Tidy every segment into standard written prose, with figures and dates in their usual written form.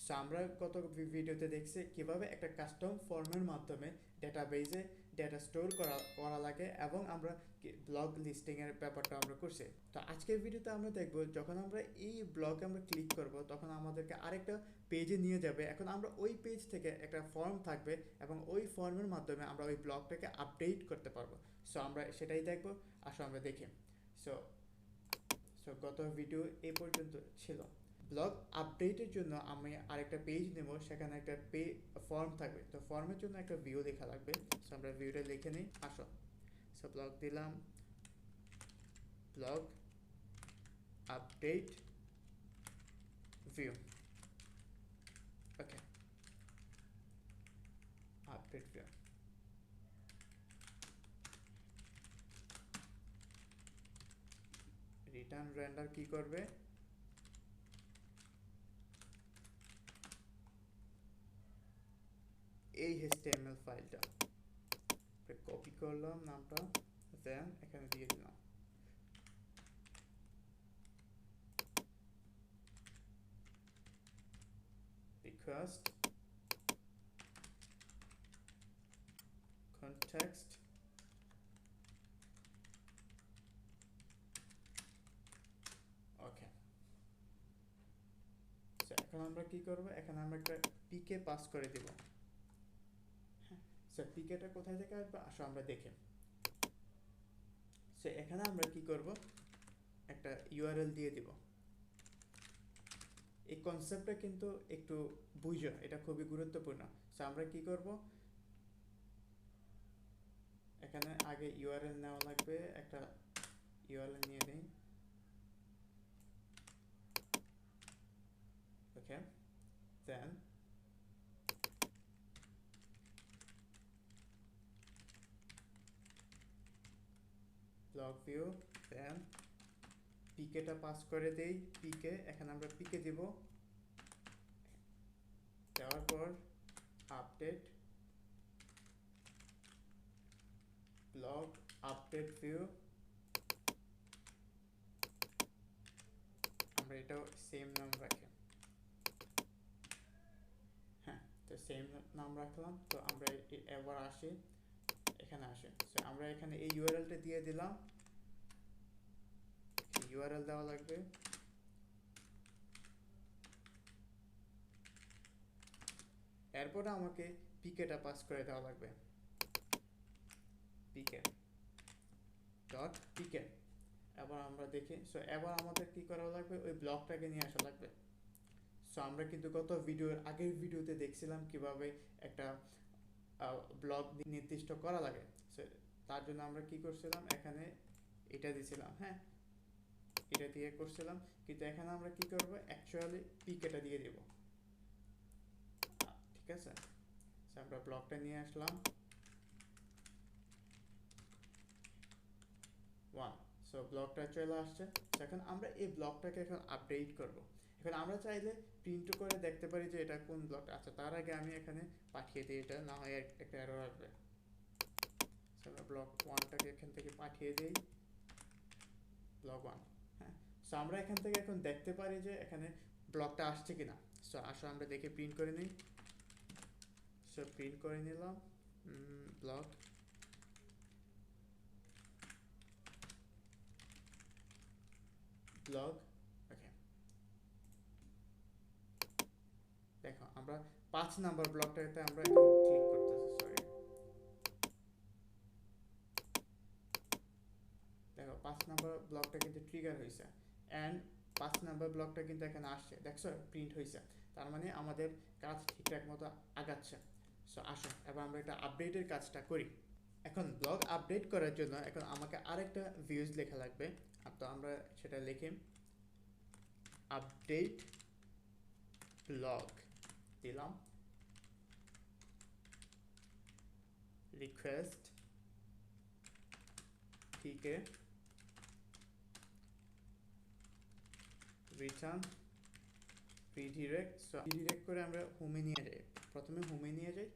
So আমরা গত ভিডিওতে দেখছি কিভাবে একটা কাস্টম ফর্মের মাধ্যমে ডেটাবেজে ডেটা স্টোর করা লাগে এবং আমরা ব্লগ লিস্টিংয়ের ব্যাপারটা আমরা করছি। তো আজকের ভিডিওতে আমরা দেখব যখন আমরা এই ব্লগে আমরা ক্লিক করব তখন আমাদেরকে আরেকটা পেজে নিয়ে যাবে। এখন আমরা ওই পেজ থেকে একটা ফর্ম থাকবে এবং ওই ফর্মের মাধ্যমে আমরা ওই ব্লগটাকে আপডেট করতে পারবো। সো আমরা সেটাই দেখব, আসো আমরা দেখি। সো সো গত ভিডিও এই পর্যন্ত ছিল। ব্লগ আপডেটের জন্য আমি আরেকটা পেজ নেব, সেখানে একটা ফর্ম থাকবে। তো ফর্মের জন্য একটা ভিউ লেখা লাগবে। সো আমরা ভিউটা লিখে নিই, আসো। সো ব্লগ দিলাম, ব্লগ আপডেট ভিউ। ওকে, আপডেট ভিউ। রিটার্ন রেন্ডার কি করবে? এই HTML ফাইলটা কপি করলাম, নামটা দেন এখানে দিয়ে দিলাম। রিকোয়েস্ট context ওকে। সো এখন আমরা কি করব, এখন আমরা একটা পিকে পাস করে দিব। হ্যাঁ, সো পিকেটা কোথায় থেকে আসবে, আসো আমরা দেখি। সো এখানে আমরা কি করব, একটা ইউআরএল দিয়ে দিব। এই কনসেপ্টটা কিন্তু একটু বুঝো, এটা খুবই গুরুত্বপূর্ণ। সো আমরা কি করব, এখানে আগে ইউআরএল নেওয়া লাগবে, একটা ইউআরএল নিয়ে নিই। ওকে, দেন ব্লগ ভিউ, দেন পিকেটা পাস করে দেই। পিকে, এখানে আমরা পিকে দিব। দেওয়ার পর আপডেট ব্লগ আপডেট ভিউ, আমরা এটাও সেম নাম রাখি। হ্যাঁ, তো সেম নাম রাখলাম। তো আমরা এবার আসি, এখানে আসি। সো আমরা এখানে এই ইউআরএলটা দিয়ে দিলাম। ইউআরএল দেওয়া লাগবে। এরপরে আমাকে পিকেটা পাস করে দেওয়া লাগবে, পিকে ডট পিকে। এবার আমরা দেখি। সো এবার আমাদের কি করা লাগবে, ওই ব্লকটাকে নিয়ে আসা লাগবে। সো আমরা কিন্তু গত আগের ভিডিওতে দেখছিলাম কিভাবে একটা ব্লক নির্দিষ্ট করা লাগে। সো তার জন্য আমরা কি করছিলাম, এখানে এটা দিছিলাম। হ্যাঁ, এটা দিয়ে করছিলাম, কিন্তু এখানে আমরা কি করব, অ্যাকচুয়ালি পিকেটা দিয়ে দিব। ঠিক আছে, সো আমরা ব্লকটা নিয়ে আসলাম 1। সো ব্লকটা চলে আসছে। এখন আমরা এই ব্লকটাকে এখন আপডেট করব। এখন আমরা চাইলে প্রিন্ট করে দেখতে পারি যে এটা কোন ব্লক। আচ্ছা, তার আগে আমি এখানে পাঠিয়ে দিই, এটা না হয় একটা এরর আসবে। সো আমরা ব্লক 1টাকে এখান থেকে পাঠিয়ে দিই, ব্লক 1। হ্যাঁ, সো আমরা এখান থেকে এখন দেখতে পারি যে এখানে ব্লকটা আসছে কিনা। সো আসো আমরা দেখে প্রিন্ট করে নিই। সো প্রিন্ট করে নিলাম, ব্লক ব্লগ। ওকে, দেখো আমরা 5 নাম্বার ব্লকটাতে আমরা এখন ক্লিক করতেছি। সরি, দেখো 5 নাম্বার ব্লকটা কিন্তু ট্রিগার হয়েছে অ্যান্ড 5 নাম্বার ব্লকটা কিন্তু এখানে আসছে। দেখছো, প্রিন্ট হয়েছে। তার মানে আমাদের কাজ ঠিকঠাক মতো আগাচ্ছে। সো আসো এবার আমরা একটা আপডেটের কাজটা করি। এখন ব্লগ আপডেট করার জন্য এখন আমাকে আরেকটা ভিউজ লেখা লাগবে। তো আমরা সেটা লিখি, আপডেট ব্লগ দিলাম, রিকোয়েস্ট পিকে, রিটার্ন রিডিরেক্ট। সো রিডিরেক্ট করে আমরা হোমে নিয়ে যাই, প্রথমে হোমে নিয়ে যাই।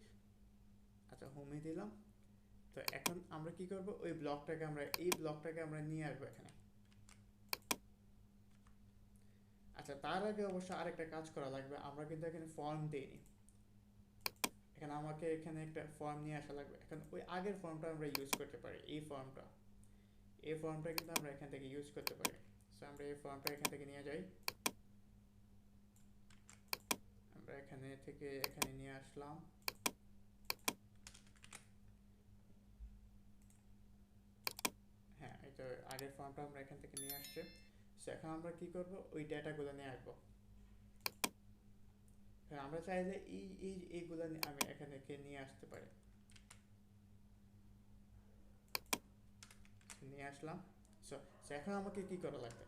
আচ্ছা, হোমে দিলাম। তো এখন আমরা কি করব, ওই ব্লকটাকে আমরা নিয়ে আসবো এখানে। আচ্ছা, তার আগে অবশ্য আরেকটা কাজ করা লাগবে। আমরা কিন্তু এখানে ফর্ম দেইনি, এখানে আমাকে এখানে একটা ফর্ম নিয়ে আসা লাগবে। এখন ওই আগের ফর্মটা আমরা ইউজ করতে পারি, এই ফর্মটা কিন্তু আমরা এখান থেকে ইউজ করতে পারি। সো আমরা এই ফর্মটা এখান থেকে নিয়ে যাই, আমরা এখানে থেকে এখানে নিয়ে আসলাম। হ্যাঁ, এই তো আগের ফর্মটা আমরা এখান থেকে নিয়ে আসছি। সো এখন আমরা কি করব, ওই ডেটাগুলো নিয়ে আসবো। আমরা চাইলে এইগুলো আমি এখান থেকে নিয়ে আসতে পারি, নিয়ে আসলাম। সো এখন আমাকে কি করা লাগবে,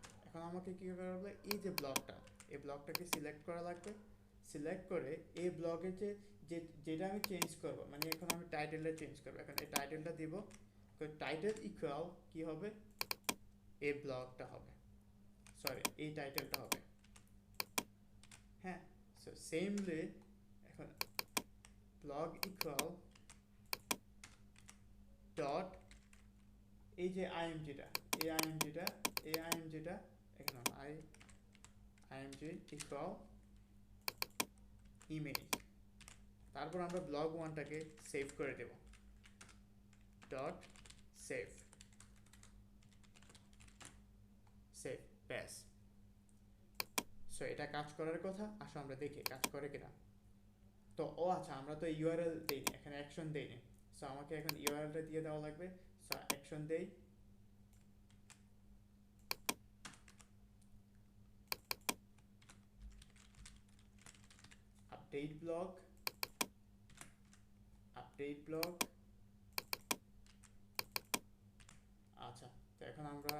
এই যে ব্লকটা, এই ব্লকটাকে সিলেক্ট করা লাগবে। সিলেক্ট করে এই ব্লকের যেটা আমি চেঞ্জ করব, মানে এখন আমি টাইটেলটা চেঞ্জ করব। এখন এই টাইটেলটা দিব, টাইটেল ইকুয়াল কি হবে, এই ব্লকটা হবে, সরি এই টাইটেলটা হবে। হ্যাঁ, সো সেমলি এখন ব্লগ ইকুয়াল ডট এই যে আইএমজিটা, এখানে আইএমজি ইকুয়াল ইমেজ। তারপর আমরা ব্লগ ওয়ানটাকে সেভ করে দেব, ডট সেভ ব্যাস। সো এটা কাজ করার কথা, আসো আমরা দেখি কাজ করে কিনা। তো আচ্ছা, আমরা তো ইউআরএল দেইনি, এখানে অ্যাকশন দেইনি। সো আমাকে এখন ইউআরএলটা দিয়ে দেওয়া লাগবে। সো অ্যাকশন দেই, আপডেট ব্লগ, আচ্ছা। তো এখন আমরা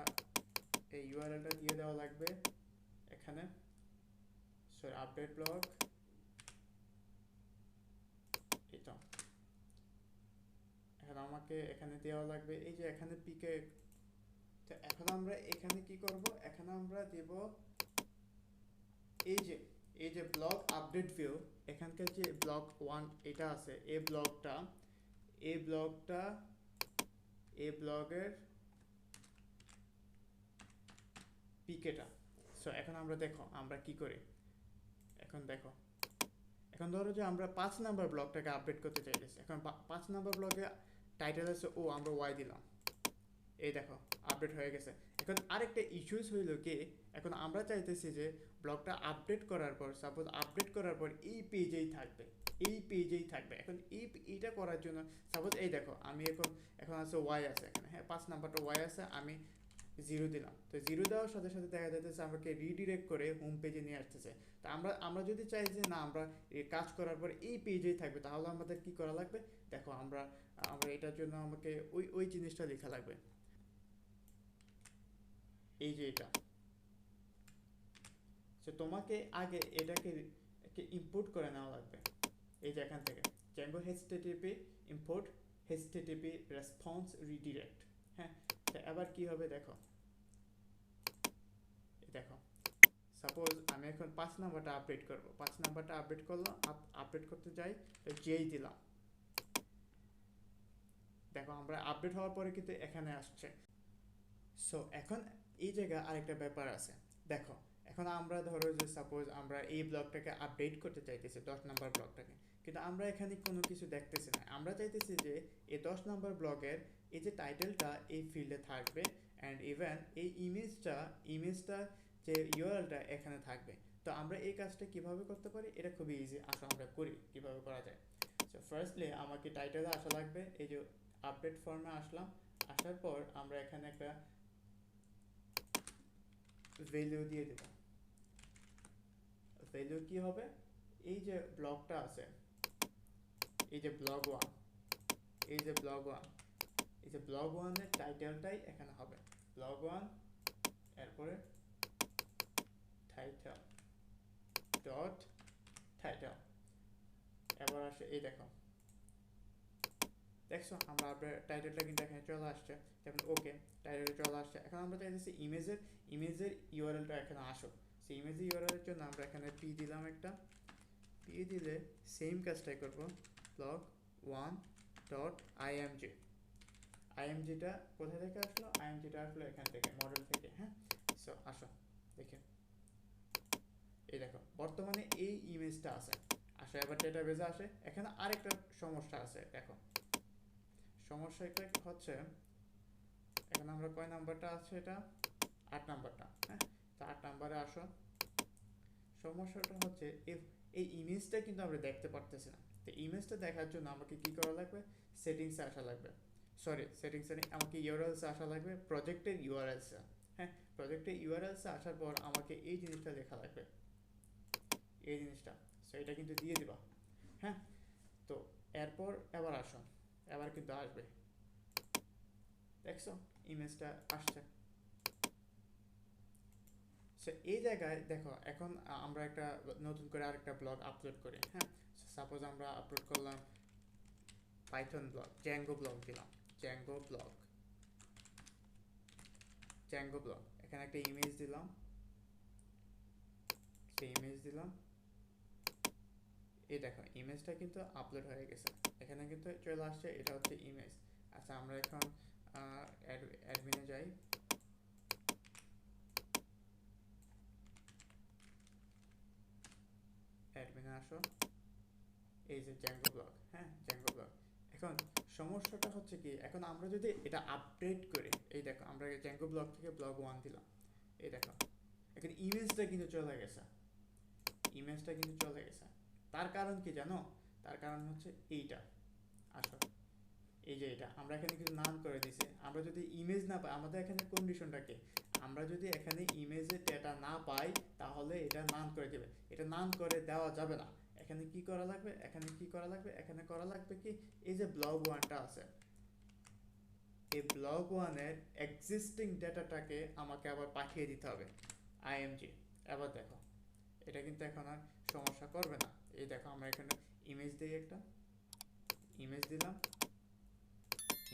এই ইউআরএলটা দিয়ে দেওয়া লাগবে এখানে। সো আপডেট ব্লগ, এটা এখন আমাকে এখানে দেওয়া লাগবে এই যে এখানে পিকে। তো এখন আমরা এখানে কি করব, এখানে আমরা দেব এই যে ব্লগ আপডেট ভিউ, এখানকার যে ব্লক 1 এটা আছে, এই ব্লগের পিকেটা। সো এখন আমরা দেখো আমরা কি করি, এখন দেখো, এখন ধরো যে আমরা 5 নাম্বার ব্লকটাকে আপডেট করতে চাইতেছি। এখন 5 নাম্বার ব্লকে টাইটেল আছে আমরা ওয়াই দিলাম, এই দেখো আপডেট হয়ে গেছে। এখন আরেকটা ইস্যুস হইলো কি, এখন আমরা চাইতেছি যে ব্লগটা আপডেট করার পর, সাপোজ আপডেট করার পর এই পেজেই থাকবে। এখন এইটা করার জন্য সাপোজ এই দেখো আমি এখন আছে ওয়াই আছে এখানে, হ্যাঁ 5 নাম্বারটা ওয়াই আছে, আমি 0 দিলাম। তো 0 দেওয়ার সাথে সাথে দেখা যাইতেছে আমাকে রিডিরেক্ট করে হোম পেজে নিয়ে আসতেছে। তো আমরা যদি চাই যে না আমরা কাজ করার পর এই পেজেই থাকবে, তাহলে আমাদের কি করা লাগবে, দেখো আমরা এটার জন্য আমাকে ওই জিনিসটা লেখা লাগবে, এই যে এটা। সো তোমাকে আগে এটাকে ইম্পোর্ট করে নেওয়া লাগবে, এই যে এখান থেকে Django http import http response redirect। হ্যাঁ, তো এবার কি হবে দেখো, সাপোজ আমি এখন 5 নাম্বারটা আপডেট করব, 5 নাম্বারটা আপডেট করলাম, আপডেট করতে যাই, তো যেই দিলাম, দেখো আমরা আপডেট হওয়ার পরে কিন্তু এখানে আসছে। সো এখন এই জায়গায় আরেকটা ব্যাপার আছে, দেখো এখন আমরা ধরো যে সাপোজ আমরা এই ব্লকটাকে আপডেট করতে চাইতেছি, 10 নাম্বার ব্লকটাকে, কিন্তু আমরা এখানে কোনো কিছু দেখতেছি না। আমরা চাইতেছি যে এই 10 নাম্বার ব্লকের এই যে টাইটেলটা এই ফিল্ডে থাকবে, অ্যান্ড ইভেন এই ইমেজটা যে ইউআরএলটা এখানে থাকবে। তো আমরা এই কাজটা কিভাবে করতে পারি, এটা খুবই ইজি, আসলে আমরা করি কিভাবে করা যায়। সো ফার্স্টলি আমাকে টাইটেলে আসা লাগবে, এই যে আপডেট ফর্মে আসলাম, আসার পর আমরা এখানে একটা ভ্যালু দিয়ে দেব। ভ্যালু কি হবে, এই যে ব্লকটা আছে, এই যে ব্লগ ওয়ান, ব্লগ ওয়ানের টাইটেলটাই এখানে হবে, ব্লগ ওয়ান, এরপরে টাইটেল ডট টাইটেল। এবার আসে এই দেখো, দেখছো আমরা টাইটেলটা কিন্তু এখানে চলে আসছে, যেমন ওকে টাইটেলটা চলে আসছে। এখন আমরা চাইতেছি ইমেজের ইউআরএলটা এখানে আসুক। সেই ইমেজের ইউআরএলের জন্য আমরা এখানে পি দিলাম, একটা পি দিলে সেম কাজটাই করব, ব্লগ ওয়ান ডট আইএমজিটা কোথা থেকে আসলো, আইএমজিটা আসলো এখান থেকে, মডেল থেকে। হ্যাঁ, সো আসো দেখে এই দেখো বর্তমানে এই ইমেজটা আছে। আসো এবার ডেটাবেজে আসে, এখানে আরেকটা সমস্যা আছে। দেখো সমস্যাটা হচ্ছে এখানে আমরা কয় নাম্বারটা আছে, এটা 8 নাম্বারটা। হ্যাঁ, তো 8 নাম্বারে আসো। সমস্যাটা হচ্ছে এই ইমেজটা কিন্তু আমরা দেখতে পারতেছি না। তো ইমেজটা দেখার জন্য আমাকে কি করা লাগবে, সেটিংসে আসা লাগবে। সরি, সেটিংসে নেই, আমাকে ইউআরএলসে আসা লাগবে, প্রজেক্টের ইউআরএলসে। হ্যাঁ, প্রজেক্টের ইউআরএলসে আসার পর আমাকে এই জিনিসটা লেখা লাগবে, এই জিনিসটা। সো এটা কিন্তু দিয়ে দিবা। হ্যাঁ, তো এরপর এবার আসো, এবার কিন্তু আসবে, দেখছো ইমেজটা আসছে। সো এই জায়গায় দেখো এখন আমরা একটা নতুন করে আরেকটা ব্লগ আপলোড করি। হ্যাঁ, সাপোজ আমরা আপলোড করলাম পাইথন ব্লগ, জ্যাঙ্গো ব্লগ দিলাম, জ্যাঙ্গো ব্লগ, জ্যাঙ্গো ব্লগ। এখানে একটা ইমেজ দিলাম, সেই ইমেজ দিলাম। এই দেখো ইমেজটা কিন্তু আপলোড হয়ে গেছে, এখানে কিন্তু চলে আসছে, এটা হচ্ছে ইমেজ। আচ্ছা আমরা এখন অ্যাডমিনে যাই, অ্যাডমিনে আসো, এই যে জ্যাঙ্গো ব্লগ। হ্যাঁ, জ্যাঙ্গো ব্লগ। এখন সমস্যাটা হচ্ছে কি, এখন আমরা যদি এটা আপডেট করি, এই দেখো আমরা জ্যাঙ্গো ব্লগ থেকে ব্লগ 1 দিলাম, এই দেখো এখন ইমেজটা কিন্তু চলে গেছে, ইমেজটা কিন্তু চলে গেছে। তার কারণ কি জানো, তার কারণ হচ্ছে এইটা। আসো এই যে এটা আমরা এখানে কিন্তু নান করে দিছি। আমরা যদি ইমেজ না পাই, আমাদের এখানে কন্ডিশনটা কি, আমরা যদি এখানে ইমেজের ডেটা না পাই তাহলে এটা নান করে দেবে। এটা নান করে দেওয়া যাবে না। এখানে কি করা লাগবে, এখানে কি করা লাগবে, এখানে করা লাগবে কি, এই যে ব্লগ 1টা আছে, এই ব্লগ 1-এর এক্সিস্টিং ডেটাটাকে আমাকে আবার পাঠিয়ে দিতে হবে আইএমজি। এবার দেখো এটা কিন্তু এখন আর সমস্যা করবে না। এই দেখো আমরা এখানে ইমেজ দিই, একটা ইমেজ দিলাম,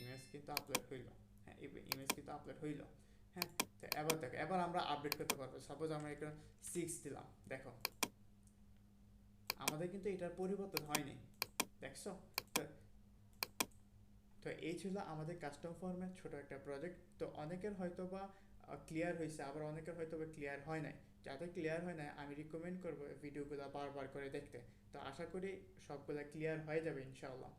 ইমেজ কিন্তু আপলোড হইল। হ্যাঁ, ইমেজ কিন্তু আপলোড হইল। হ্যাঁ, তো এবার দেখো এবার আমরা আপডেট করতে পারবো। সাপোজ আমরা একটা 6 দিলাম, দেখো আমাদের কিন্তু এটার পরিবর্তন হয়নি, দেখছো। তো তো এই ছিল আমাদের কাস্টম ফর্মের ছোট একটা প্রজেক্ট। তো অনেকের হয়তো বা ক্লিয়ার হয়েছে, আবার অনেকের হয়তো বা ক্লিয়ার হয় নাই। যাদের ক্লিয়ার হয় নাই আমি রিকমেন্ড করবো ভিডিওগুলো বারবার করে দেখতে। তো আশা করি সবগুলা ক্লিয়ার হয়ে যাবে ইনশাআল্লাহ।